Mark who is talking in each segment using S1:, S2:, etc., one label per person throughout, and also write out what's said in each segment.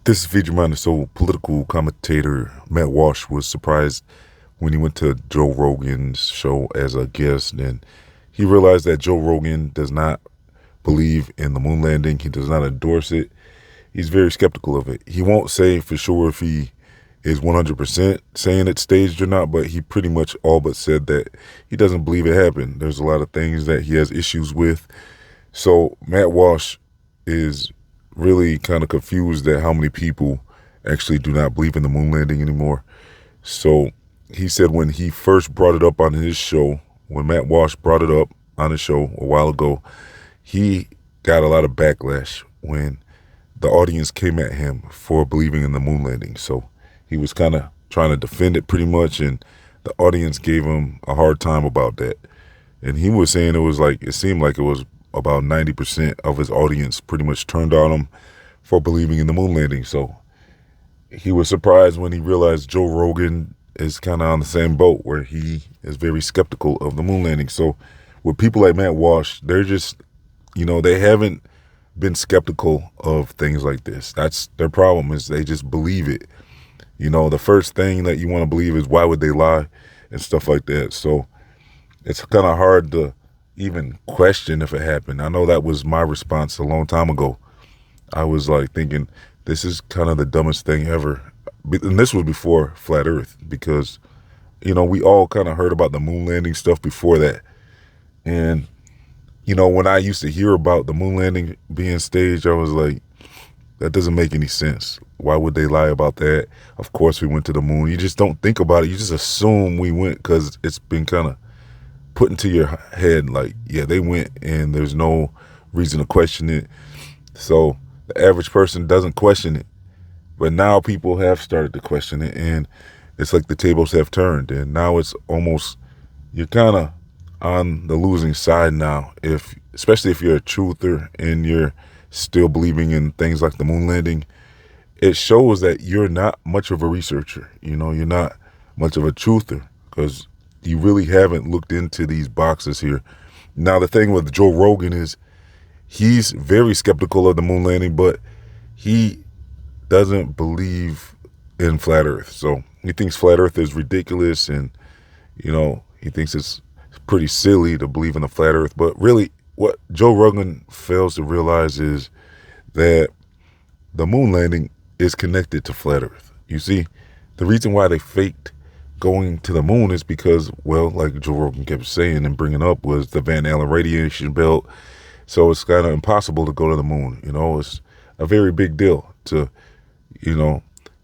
S1: This is Firmament. So political commentator Matt Walsh was surprised when he went to Joe Rogan's show as a guest, and he realized that Joe Rogan does not believe in the moon landing. He does not endorse it. He's very skeptical of it. He won't say for sure if he is 100% saying it's staged or not, but he pretty much all but said that he doesn't believe it happened. There's a lot of things that he has issues with. So Matt Walsh is really kind of confused at how many people actually do not believe in the moon landing anymore. So he said when he first brought it up on his show, when Matt Walsh brought it up on his show a while ago, he got a lot of backlash when the audience came at him for believing in the moon landing. So he was kind of trying to defend it pretty much, and the audience gave him a hard time about that. And he was saying it seemed like it was about 90% of his audience pretty much turned on him for believing in the moon landing. So he was surprised when he realized Joe Rogan is kind of on the same boat where he is very skeptical of the moon landing. So with people like Matt Walsh, they're just, they haven't been skeptical of things like this. That's their problem, is they just believe it. The first thing that you want to believe is, why would they lie and stuff like that. So it's kind of hard to even question if it happened. I know that was my response a long time ago. I was like thinking, this is kind of the dumbest thing ever. And this was before Flat Earth, because, we all kind of heard about the moon landing stuff before that. And, when I used to hear about the moon landing being staged, I was like, that doesn't make any sense. Why would they lie about that? Of course we went to the moon. You just don't think about it. You just assume we went because it's been kind of put into your head like, yeah, they went, and there's no reason to question it. So the average person doesn't question it. But now people have started to question it, and it's like the tables have turned, and now it's almost, you're kind of on the losing side now, especially if you're a truther and you're still believing in things like the moon landing. It shows that you're not much of a researcher. You're not much of a truther, because you really haven't looked into these boxes here. Now, the thing with Joe Rogan is he's very skeptical of the moon landing, but he doesn't believe in flat earth. So he thinks flat earth is ridiculous, and, he thinks it's pretty silly to believe in the flat earth. But really, what Joe Rogan fails to realize is that the moon landing is connected to flat earth. You see, the reason why they faked going to the moon is because, well, like Joe Rogan kept saying and bringing up, was the Van Allen radiation belt. So it's kind of impossible to go to the moon. It's a very big deal to,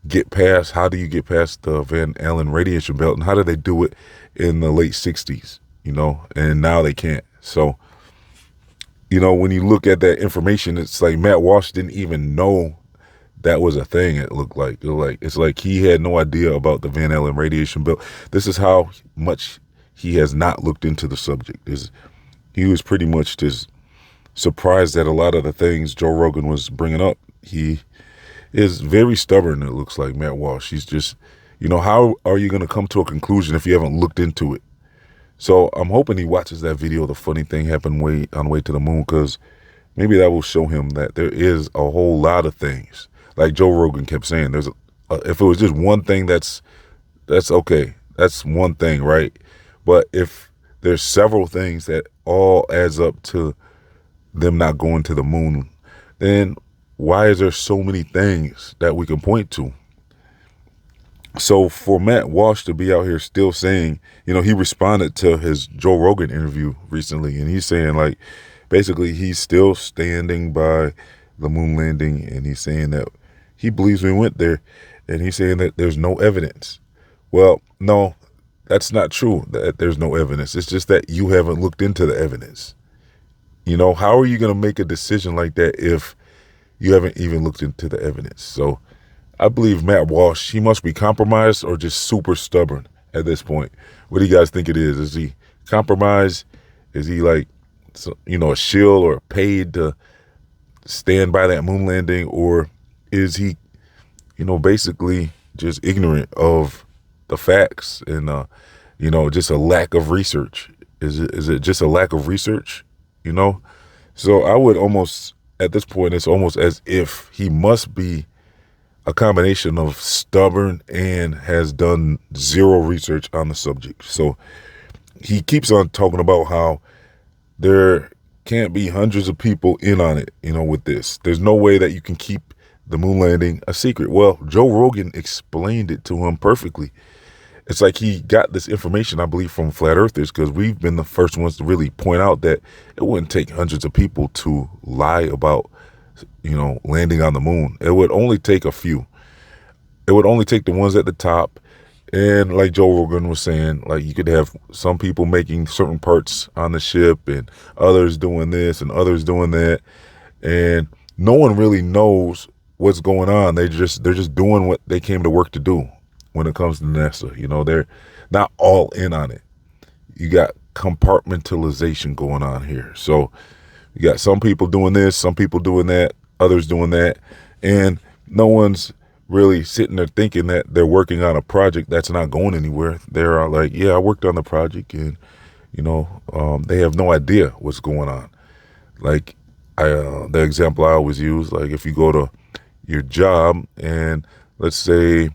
S1: get past. How do you get past the Van Allen radiation belt? And how did they do it in the late 60s, and now they can't. So, when you look at that information, it's like Matt Walsh didn't even know that was a thing. It looked like it's like he had no idea about the Van Allen radiation belt. This is how much he has not looked into the subject. He was pretty much just surprised at a lot of the things Joe Rogan was bringing up. He is very stubborn, it looks like, Matt Walsh. He's just, how are you going to come to a conclusion if you haven't looked into it? So I'm hoping he watches that video, The Funny Thing Happened on the Way to the Moon, because maybe that will show him that there is a whole lot of things. Like Joe Rogan kept saying, if it was just one thing, that's okay. That's one thing, right? But if there's several things that all adds up to them not going to the moon, then why is there so many things that we can point to? So for Matt Walsh to be out here still saying, he responded to his Joe Rogan interview recently, and he's saying, like, basically he's still standing by the moon landing, and he's saying that he believes we went there, and he's saying that there's no evidence. Well, no, that's not true, that there's no evidence. It's just that you haven't looked into the evidence. How are you going to make a decision like that if you haven't even looked into the evidence? So I believe Matt Walsh, he must be compromised or just super stubborn at this point. What do you guys think it is? Is he compromised? Is he like, a shill or paid to stand by that moon landing? Or is he, basically just ignorant of the facts and, just a lack of research? Is it just a lack of research? So I would almost, at this point, it's almost as if he must be a combination of stubborn and has done zero research on the subject. So he keeps on talking about how there can't be hundreds of people in on it, with this. There's no way that you can keep the moon landing a secret. Well, Joe Rogan explained it to him perfectly. It's like he got this information, I believe, from flat earthers, because we've been the first ones to really point out that it wouldn't take hundreds of people to lie about, landing on the moon. It would only take a few. It would only take the ones at the top. And like Joe Rogan was saying, like, you could have some people making certain parts on the ship and others doing this and others doing that. And no one really knows what's going on. They're just doing what they came to work to do when it comes to NASA. They're not all in on it. You got compartmentalization going on here. So you got some people doing this, some people doing that, others doing that. And no one's really sitting there thinking that they're working on a project that's not going anywhere. They're like, yeah, I worked on the project, and they have no idea what's going on. Like the example I always use, like if you go to your job and let's say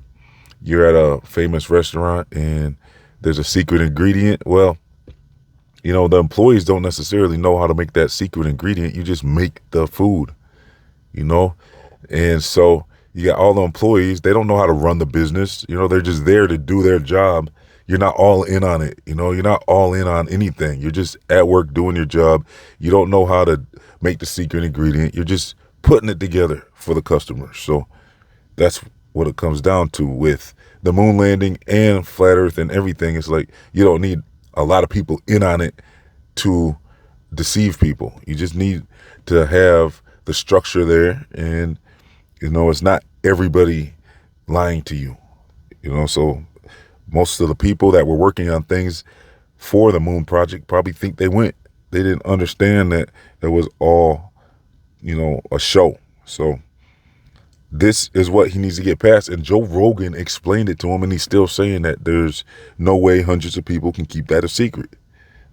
S1: you're at a famous restaurant and there's a secret ingredient. Well, the employees don't necessarily know how to make that secret ingredient. You just make the food, and so you got all the employees. They don't know how to run the business. They're just there to do their job. You're not all in on it. You're not all in on anything. You're just at work doing your job. You don't know how to make the secret ingredient. You're just putting it together for the customer. So that's what it comes down to with the moon landing and flat earth and everything. It's like you don't need a lot of people in on it to deceive people. You just need to have the structure there, and it's not everybody lying to you. So most of the people that were working on things for the moon project probably think they went. They didn't understand that it was all, a show. So this is what he needs to get past. And Joe Rogan explained it to him, and he's still saying that there's no way hundreds of people can keep that a secret.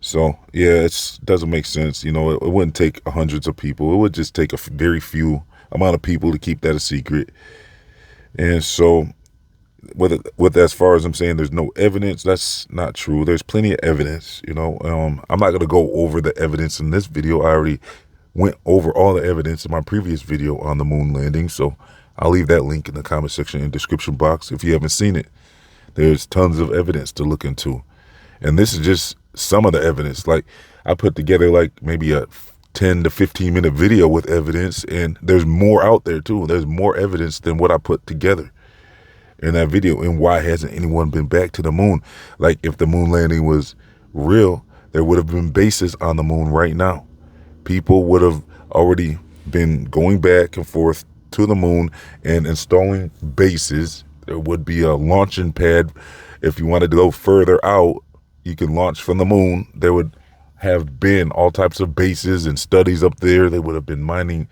S1: So, yeah, it doesn't make sense. It wouldn't take hundreds of people. It would just take a very few amount of people to keep that a secret. And so with as far as I'm saying, there's no evidence, that's not true. There's plenty of evidence. I'm not going to go over the evidence in this video. I already went over all the evidence in my previous video on the moon landing. So I'll leave that link in the comment section and description box if you haven't seen it. There's tons of evidence to look into. And this is just some of the evidence. Like, I put together like maybe a 10 to 15 minute video with evidence, and there's more out there too. There's more evidence than what I put together in that video. And why hasn't anyone been back to the moon? Like, if the moon landing was real, there would have been bases on the moon right now. People would have already been going back and forth to the moon and installing bases. There would be a launching pad. If you wanted to go further out, you can launch from the moon. There would have been all types of bases and studies up there. They would have been mining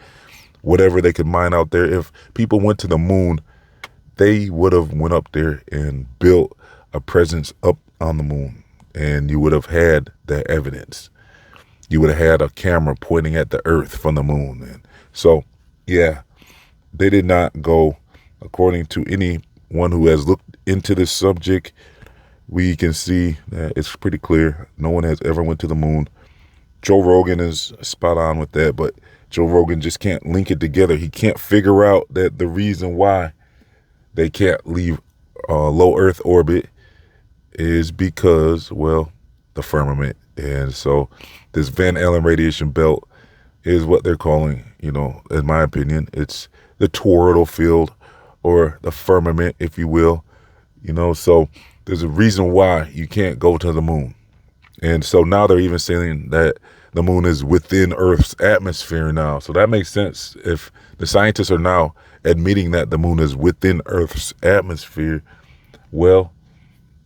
S1: whatever they could mine out there. If people went to the moon, they would have went up there and built a presence up on the moon, and you would have had that evidence. You would have had a camera pointing at the earth from the moon. And so, yeah, they did not go, according to anyone who has looked into this subject. We can see that it's pretty clear. No one has ever went to the moon. Joe Rogan is spot on with that, but Joe Rogan just can't link it together. He can't figure out that the reason why they can't leave low Earth orbit is because, well, the firmament. And so this Van Allen radiation belt is what they're calling, in my opinion, it's the toroidal field, or the firmament, if you will. So there's a reason why you can't go to the moon. And so now they're even saying that the moon is within Earth's atmosphere now. So that makes sense. If the scientists are now admitting that the moon is within Earth's atmosphere, well,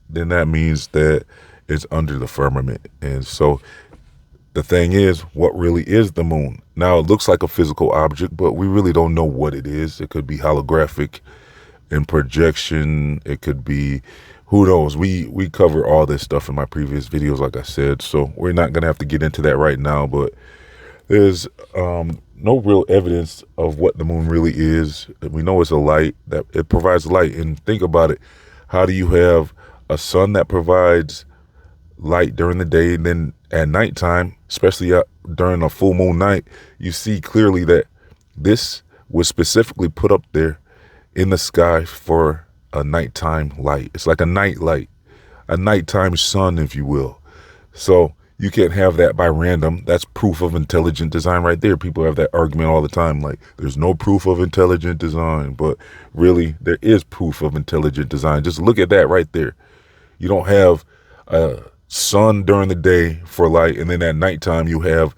S1: then that means that it's under the firmament. And so the thing is, what really is the moon? Now, it looks like a physical object, but we really don't know what it is. It could be holographic in projection. It could be, who knows? We cover all this stuff in my previous videos, like I said, so we're not going to have to get into that right now. But there's no real evidence of what the moon really is. We know it's a light, that it provides light. And think about it. How do you have a sun that provides light during the day, and then at nighttime, especially during a full moon night, you see clearly that this was specifically put up there in the sky for a nighttime light. It's like a night light, a nighttime sun, if you will. So you can't have that by random. That's proof of intelligent design right there. People have that argument all the time, like there's no proof of intelligent design, but really there is proof of intelligent design. Just look at that right there. You don't have a sun during the day for light, and then at nighttime you have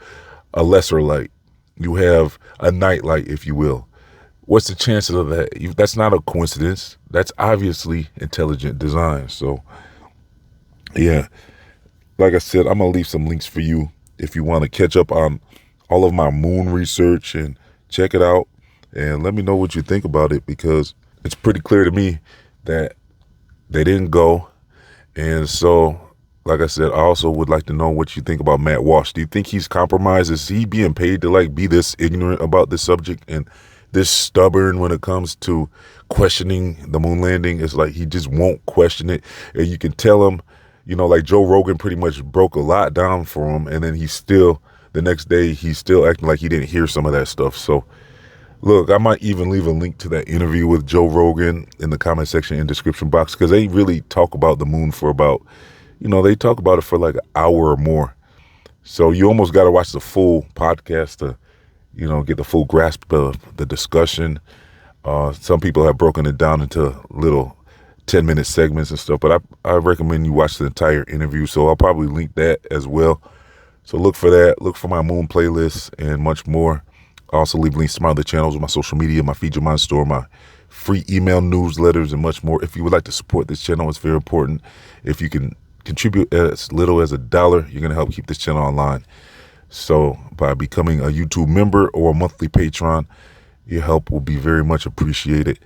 S1: a lesser light. You have a night light, if you will. What's the chances of that? That's not a coincidence. That's obviously intelligent design. So, yeah, like I said, I'm going to leave some links for you if you want to catch up on all of my moon research and check it out and let me know what you think about it, because it's pretty clear to me that they didn't go. And so, like I said, I also would like to know what you think about Matt Walsh. Do you think he's compromised? Is he being paid to like be this ignorant about this subject and this stubborn when it comes to questioning the moon landing? It's like he just won't question it. And you can tell him, you know, like Joe Rogan pretty much broke a lot down for him. And then the next day, he's still acting like he didn't hear some of that stuff. So look, I might even leave a link to that interview with Joe Rogan in the comment section and description box, because they really talk about the moon for about, they talk about it for like an hour or more. So you almost got to watch the full podcast to, get the full grasp of the discussion. Some people have broken it down into little 10-minute segments and stuff, but I recommend you watch the entire interview. So I'll probably link that as well. So look for that. Look for my moon playlist and much more. I also leave links to my other channels, my social media, my Feed Your Mind store, my free email newsletters, and much more. If you would like to support this channel, it's very important. If you can contribute as little as $1, you're going to help keep this channel online. So by becoming a YouTube member or a monthly patron, your help will be very much appreciated,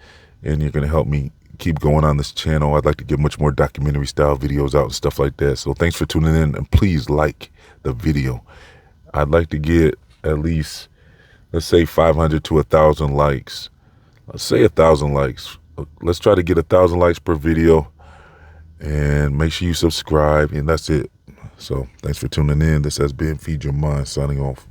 S1: and you're going to help me keep going on this channel. I'd like to get much more documentary style videos out and stuff like that. So thanks for tuning in, and please like the video. I'd like to get at least, let's say 500 to 1,000 likes. Let's say 1,000 likes. Let's try to get 1,000 likes per video, and make sure you subscribe, and that's it. So thanks for tuning in. This has been Feed Your Mind, signing off.